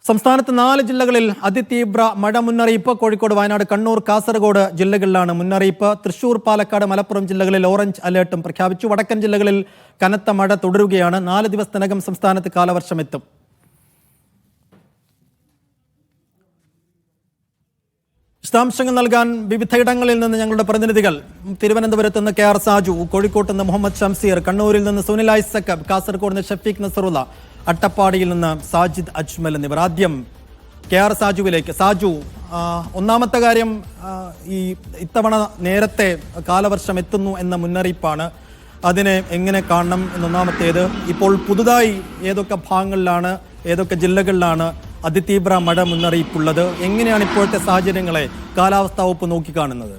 സംസ്ഥാനത്ത് 4 ജില്ലകളിൽ അതിതീവ്ര മഴ മുന്നറിയിപ്പ്. കോഴിക്കോട്, വയനാട്, കണ്ണൂർ, കാസർഗോഡ് ജില്ലകളിലാണ് മുന്നറിയിപ്പ്. തൃശൂർ, പാലക്കാട്, മലപ്പുറം ജില്ലകളിൽ ഓറഞ്ച് അലേർട്ടും പ്രഖ്യാപിച്ചു. വടക്കൻ ജില്ലകളിൽ കനത്ത മഴ തുടരുകയാണ്. 4 ദിവസത്തിനകം സംസ്ഥാനത്ത് കാലവർഷം എത്തും. വിശദാംശങ്ങൾ നൽകാൻ വിവിധയിടങ്ങളിൽ നിന്ന് ഞങ്ങളുടെ പ്രതിനിധികൾ. തിരുവനന്തപുരത്ത് നിന്ന് KR സാജു, കോഴിക്കോട്ട് നിന്ന് മുഹമ്മദ് ഷംസീർ, കണ്ണൂരിൽ നിന്ന് സുനിൽ ഐസക്, കാസർഗോഡ് നിന്ന് ഷഫീഖ് നസറുള്ള, അട്ടപ്പാടിയിൽ നിന്ന് സാജിദ് അജ്മൽ എന്നിവർ. ആദ്യം KR സാജുവിലേക്ക്. സാജു, ഒന്നാമത്തെ കാര്യം, ഇത്തവണ നേരത്തെ കാലവർഷം എത്തുന്നു എന്ന മുന്നറിയിപ്പാണ്. അതിനെ എങ്ങനെ കാണണം എന്നൊന്നാമത്തേത്. ഇപ്പോൾ പുതുതായി ഏതൊക്കെ ഭാഗങ്ങളിലാണ്, ഏതൊക്കെ ജില്ലകളിലാണ് അതിതീവ്ര മഴ മുന്നറിയിപ്പുള്ളത്? എങ്ങനെയാണ് ഇപ്പോഴത്തെ സാഹചര്യങ്ങളെ കാലാവസ്ഥാ വകുപ്പ് നോക്കിക്കാണുന്നത്?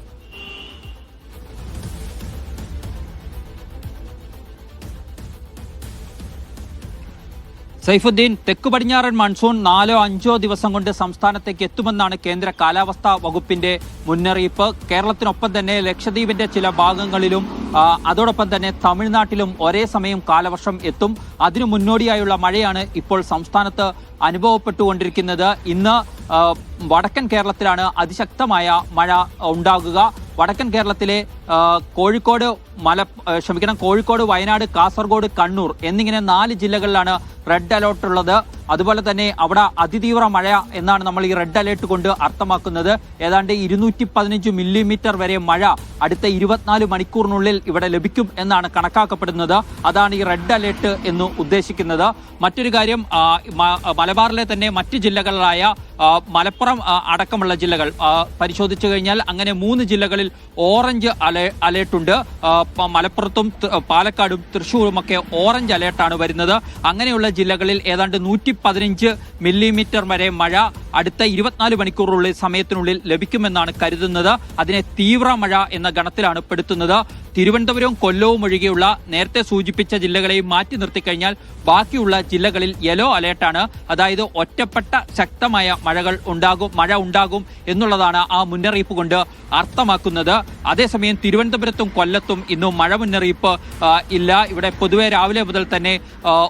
സൈഫുദ്ദീൻ, തെക്കു പടിഞ്ഞാറൻ മൺസൂൺ 4-5 ദിവസം കൊണ്ട് സംസ്ഥാനത്തേക്ക് എത്തുമെന്നാണ് കേന്ദ്ര കാലാവസ്ഥാ വകുപ്പിന്റെ മുന്നറിയിപ്പ്. കേരളത്തിനൊപ്പം തന്നെ ലക്ഷദ്വീപിന്റെ ചില ഭാഗങ്ങളിലും അതോടൊപ്പം തന്നെ തമിഴ്നാട്ടിലും ഒരേ സമയം കാലവർഷം എത്തും. അതിനു മുന്നോടിയായുള്ള മഴയാണ് ഇപ്പോൾ സംസ്ഥാനത്ത് അനുഭവപ്പെട്ടുകൊണ്ടിരിക്കുന്നത്. ഇന്ന് വടക്കൻ കേരളത്തിലാണ് അതിശക്തമായ മഴ ഉണ്ടാകുക. വടക്കൻ കേരളത്തിലെ കോഴിക്കോട്, വയനാട്, കാസർഗോഡ്, കണ്ണൂർ എന്നിങ്ങനെ 4 ജില്ലകളിലാണ് റെഡ് അലേർട്ട് ഉള്ളത്. അതുപോലെ തന്നെ അവിടെ അതിതീവ്ര മഴ എന്നാണ് നമ്മൾ ഈ റെഡ് അലേർട്ട് കൊണ്ട് അർത്ഥമാക്കുന്നത്. ഏതാണ്ട് 215 മില്ലിമീറ്റർ വരെ മഴ അടുത്ത 24 മണിക്കൂറിനുള്ളിൽ ഇവിടെ ലഭിക്കും എന്നാണ് കണക്കാക്കപ്പെടുന്നത്. അതാണ് ഈ റെഡ് അലേർട്ട് എന്ന് ഉദ്ദേശിക്കുന്നത്. മറ്റൊരു കാര്യം, മലബാറിലെ തന്നെ മറ്റ് ജില്ലകളിലായ മലപ്പുറം അടക്കമുള്ള ജില്ലകൾ പരിശോധിച്ചു കഴിഞ്ഞാൽ അങ്ങനെ 3 ജില്ലകളിൽ ഓറഞ്ച് അലേർട്ടുണ്ട്. മലപ്പുറത്തും പാലക്കാടും തൃശ്ശൂരുമൊക്കെ ഓറഞ്ച് അലേർട്ടാണ് വരുന്നത്. അങ്ങനെയുള്ള ജില്ലകളിൽ ഏതാണ്ട് 115 മില്ലിമീറ്റർ വരെ മഴ അടുത്ത 24 മണിക്കൂറുള്ളിൽ സമയത്തിനുള്ളിൽ ലഭിക്കുമെന്നാണ് കരുതുന്നത്. അതിനെ തീവ്ര മഴ എന്ന ഗണത്തിലാണ് പെടുത്തുന്നത്. തിരുവനന്തപുരവും കൊല്ലവും ഒഴികെയുള്ള നേരത്തെ സൂചിപ്പിച്ച ജില്ലകളെയും മാറ്റി നിർത്തിക്കഴിഞ്ഞാൽ ബാക്കിയുള്ള ജില്ലകളിൽ യെല്ലോ അലേർട്ടാണ്. അതായത് ഒറ്റപ്പെട്ട ശക്തമായ മഴ ഉണ്ടാകും എന്നുള്ളതാണ് ആ മുന്നറിയിപ്പ് കൊണ്ട് അർത്ഥമാക്കുന്നത്. അതേസമയം തിരുവനന്തപുരത്തും കൊല്ലത്തും ഇന്നും മഴ മുന്നറിയിപ്പ് ഇല്ല. ഇവിടെ പൊതുവെ രാവിലെ മുതൽ തന്നെ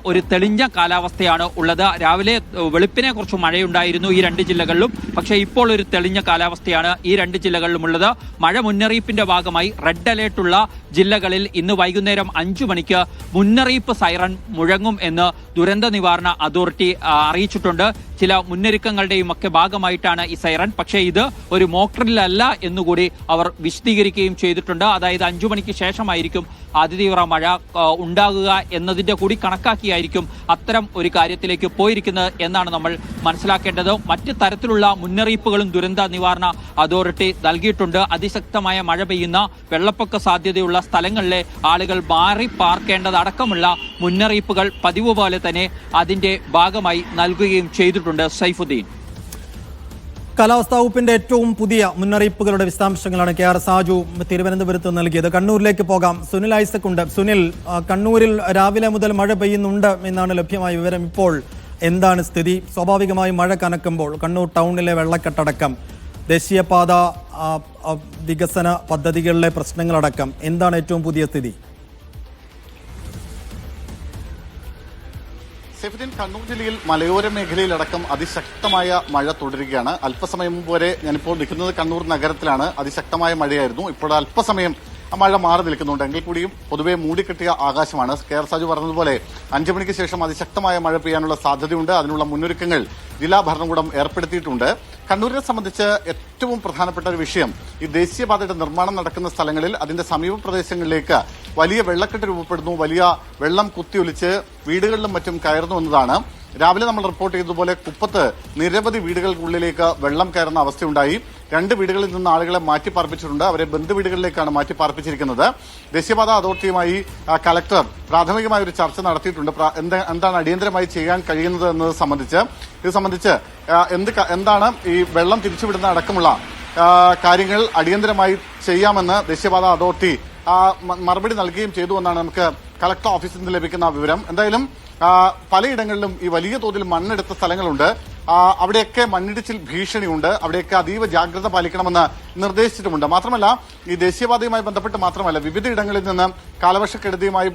ഒരു തെളിഞ്ഞ കാലാവസ്ഥയാണ് ഉള്ളത്. രാവിലെ വെളുപ്പിനെ കുറച്ച് മഴയുണ്ടായിരുന്നു ഈ 2 ജില്ലകളിലും. പക്ഷേ ഇപ്പോൾ ഒരു തെളിഞ്ഞ കാലാവസ്ഥയാണ് ഈ 2 ജില്ലകളിലും ഉള്ളത്. മഴ മുന്നറിയിപ്പിന്റെ ഭാഗമായി റെഡ് അലേർട്ടുള്ള ജില്ലകളിൽ ഇന്ന് വൈകുന്നേരം 5 മണിക്ക് മുന്നറിയിപ്പ് സൈറൺ മുഴങ്ങും എന്ന് ദുരന്ത നിവാരണ അതോറിറ്റി അറിയിച്ചിട്ടുണ്ട്. ചില മുന്നൊരുക്കങ്ങളുടെയും ഒക്കെ ഭാഗമായിട്ടാണ് ഈ സൈറൺ. പക്ഷേ ഇത് ഒരു മോക്ഡ്രില്ലല്ല എന്നുകൂടി അവർ വിശദീകരിക്കുകയും ചെയ്തിട്ടുണ്ട്. അതായത് 5 മണിക്ക് ശേഷമായിരിക്കും അതിതീവ്ര മഴ ഉണ്ടാകുക എന്നതിന്റെ കൂടി കണക്കാക്കിയായിരിക്കും അത്തരം ഒരു കാര്യത്തിലേക്ക് പോയിരിക്കുന്നത് എന്നാണ് നമ്മൾ മനസ്സിലാക്കേണ്ടത്. മറ്റ് തരത്തിലുള്ള മുന്നറിയിപ്പുകളും ദുരന്ത നിവാരണ അതോറിറ്റി നൽകിയിട്ടുണ്ട്. അതിശക്തമായ മഴ പെയ്യുന്ന, വെള്ളപ്പൊക്ക സാധ്യതയുള്ള സ്ഥലങ്ങളിലെ ആളുകൾ മാറി പാർക്കേണ്ടതടക്കമുള്ള മുന്നറിയിപ്പുകൾ പതിവ് പോലെ തന്നെ അതിന്റെ ഭാഗമായി നൽകുകയും ചെയ്തിട്ടുണ്ട്. സൈഫുദ്ദീൻ, കാലാവസ്ഥാ വകുപ്പിന്റെ ഏറ്റവും പുതിയ മുന്നറിയിപ്പുകളുടെ വിശദാംശങ്ങളാണ് KR സാജു തിരുവനന്തപുരത്ത് നൽകിയത്. കണ്ണൂരിലേക്ക് പോകാം. സുനിൽ ഐസക് ഉണ്ട്. സുനിൽ, കണ്ണൂരിൽ രാവിലെ മുതൽ മഴ പെയ്യുന്നുണ്ട് എന്നാണ് ലഭ്യമായ വിവരം. ഇപ്പോൾ എന്താണ് സ്ഥിതി? സ്വാഭാവികമായും മഴ കനക്കുമ്പോൾ കണ്ണൂർ ടൗണിലെ വെള്ളക്കെട്ടടക്കം, ദേശീയപാത വികസന പദ്ധതികളിലെ പ്രശ്നങ്ങളടക്കം എന്താണ് ഏറ്റവും പുതിയ സ്ഥിതി? സൈഫുദ്ദീൻ, കണ്ണൂർ ജില്ലയിൽ മലയോര മേഖലയിലടക്കം അതിശക്തമായ മഴ തുടരുകയാണ്. അല്പസമയം മുമ്പ് വരെ ഞാനിപ്പോൾ നിൽക്കുന്നത് കണ്ണൂർ നഗരത്തിലാണ്. അതിശക്തമായ മഴയായിരുന്നു. ഇപ്പോൾ അല്പസമയം മഴ മാറി നിൽക്കുന്നുണ്ട്. എങ്കിൽ കൂടിയും പൊതുവെ മൂടിക്കെട്ടിയ ആകാശമാണ്. KR സാജു പറഞ്ഞതുപോലെ 5 മണിക്ക് ശേഷം അതിശക്തമായ മഴ പെയ്യാനുള്ള സാധ്യതയുണ്ട്. അതിനുള്ള മുന്നൊരുക്കങ്ങൾ ജില്ലാ ഭരണകൂടം ഏർപ്പെടുത്തിയിട്ടുണ്ട്. കണ്ണൂരിനെ സംബന്ധിച്ച് ഏറ്റവും പ്രധാനപ്പെട്ട ഒരു വിഷയം, ഈ ദേശീയപാതയുടെ നിർമ്മാണം നടക്കുന്ന സ്ഥലങ്ങളിൽ അതിന്റെ സമീപ പ്രദേശങ്ങളിലേക്ക് വലിയ വെള്ളക്കെട്ട് രൂപപ്പെടുന്നു. വലിയ വെള്ളം കുത്തിയൊലിച്ച് വീടുകളിലും മറ്റും കയറുന്നു എന്നതാണ്. രാവിലെ നമ്മൾ റിപ്പോർട്ട് ചെയ്തതുപോലെ കുപ്പത്ത് നിരവധി വീടുകൾക്കുള്ളിലേക്ക് വെള്ളം കയറുന്ന അവസ്ഥയുണ്ടായി. 2 വീടുകളിൽ നിന്ന് ആളുകളെ മാറ്റിപ്പാർപ്പിച്ചിട്ടുണ്ട്. അവരെ ബന്ധുവീടുകളിലേക്കാണ് മാറ്റിപ്പാർപ്പിച്ചിരിക്കുന്നത്. ദേശീയപാത അതോറിറ്റിയുമായി കലക്ടർ പ്രാഥമികമായ ഒരു ചർച്ച നടത്തിയിട്ടുണ്ട്. എന്താണ് അടിയന്തരമായി ചെയ്യാൻ കഴിയുന്നത് എന്നത് സംബന്ധിച്ച് എന്താണ് ഈ വെള്ളം തിരിച്ചുവിടുന്ന അടക്കമുള്ള കാര്യങ്ങൾ അടിയന്തരമായി ചെയ്യാമെന്ന് ദേശീയപാത അതോറിറ്റി മറുപടി നൽകുകയും ചെയ്തു എന്നാണ് നമുക്ക് കളക്ടർ ഓഫീസിൽ നിന്ന് ലഭിക്കുന്ന വിവരം. എന്തായാലും പലയിടങ്ങളിലും ഈ വലിയ തോതിൽ മണ്ണെടുത്ത സ്ഥലങ്ങളുണ്ട്. അവിടെയൊക്കെ മണ്ണിടിച്ചിൽ ഭീഷണിയുണ്ട്. അവിടെയൊക്കെ അതീവ ജാഗ്രത പാലിക്കണമെന്ന് നിർദ്ദേശിച്ചിട്ടുമുണ്ട്. മാത്രമല്ല ഈ ദേശീയപാതയുമായി ബന്ധപ്പെട്ട് മാത്രമല്ല വിവിധ ഇടങ്ങളിൽ നിന്ന് കാലവർഷക്കെടുതിയുമായി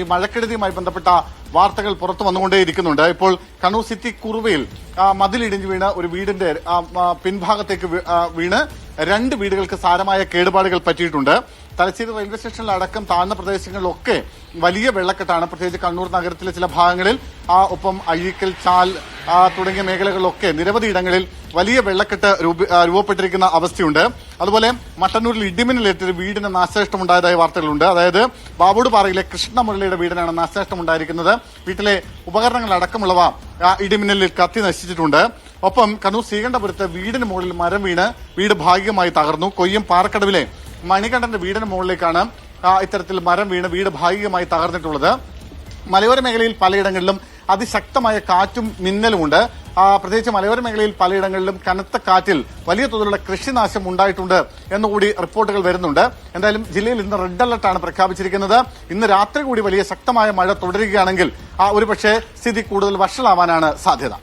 ഈ മഴക്കെടുതിയുമായി ബന്ധപ്പെട്ട വാർത്തകൾ പുറത്തു വന്നുകൊണ്ടേയിരിക്കുന്നുണ്ട്. ഇപ്പോൾ കണ്ണൂർ സിറ്റി കുറുവയിൽ മതിലിടിഞ്ഞു വീണ് ഒരു വീടിന്റെ പിൻഭാഗത്തേക്ക് വീണ് 2 വീടുകൾക്ക് സാരമായ കേടുപാടുകൾ പറ്റിയിട്ടുണ്ട്. തലശ്ശേരി റെയിൽവേ സ്റ്റേഷനിലടക്കം താഴ്ന്ന പ്രദേശങ്ങളിലൊക്കെ വലിയ വെള്ളക്കെട്ടാണ്. പ്രത്യേകിച്ച് കണ്ണൂർ നഗരത്തിലെ ചില ഭാഗങ്ങളിൽ ഒപ്പം അഴീക്കൽ, ചാൽ തുടങ്ങിയ മേഖലകളിലൊക്കെ നിരവധി ഇടങ്ങളിൽ വലിയ വെള്ളക്കെട്ട് രൂപപ്പെട്ടിരിക്കുന്ന അവസ്ഥയുണ്ട്. അതുപോലെ മട്ടന്നൂരിൽ ഇടിമിന്നലേറ്റൊരു വീടിന് നാശനഷ്ടമുണ്ടായതായ വാർത്തകളുണ്ട്. അതായത് ബാവോടുപാറയിലെ കൃഷ്ണമുരളിയുടെ വീടിനാണ് നാശനഷ്ടമുണ്ടായിരിക്കുന്നത്. വീട്ടിലെ ഉപകരണങ്ങൾ അടക്കമുള്ളവ ഇടിമിന്നലിൽ കത്തി നശിച്ചിട്ടുണ്ട്. ഒപ്പം കണ്ണൂർ ശ്രീകണ്ഠപുരത്ത് വീടിന് മുകളിൽ മരം വീണ് വീട് ഭാഗികമായി തകർന്നു. കൊയ്യം പാറക്കടവിലെ മണികണ്ഠന്റെ വീടിന് മുകളിലേക്കാണ് ഇത്തരത്തിൽ മരം വീണ് വീട് ഭാഗികമായി തകർന്നിട്ടുള്ളത്. മലയോര മേഖലയിൽ പലയിടങ്ങളിലും അതിശക്തമായ കാറ്റും മിന്നലുമുണ്ട്. പ്രത്യേകിച്ച് മലയോര മേഖലയിൽ പലയിടങ്ങളിലും കനത്ത കാറ്റിൽ വലിയ തോതിലുള്ള കൃഷിനാശം ഉണ്ടായിട്ടുണ്ട് എന്നുകൂടി റിപ്പോർട്ടുകൾ വരുന്നുണ്ട്. എന്തായാലും ജില്ലയിൽ ഇന്ന് റെഡ് അലർട്ടാണ് പ്രഖ്യാപിച്ചിരിക്കുന്നത്. ഇന്ന് രാത്രി കൂടി വലിയ ശക്തമായ മഴ തുടരുകയാണെങ്കിൽ ഒരുപക്ഷെ സ്ഥിതി കൂടുതൽ വഷളാവാനാണ് സാധ്യത.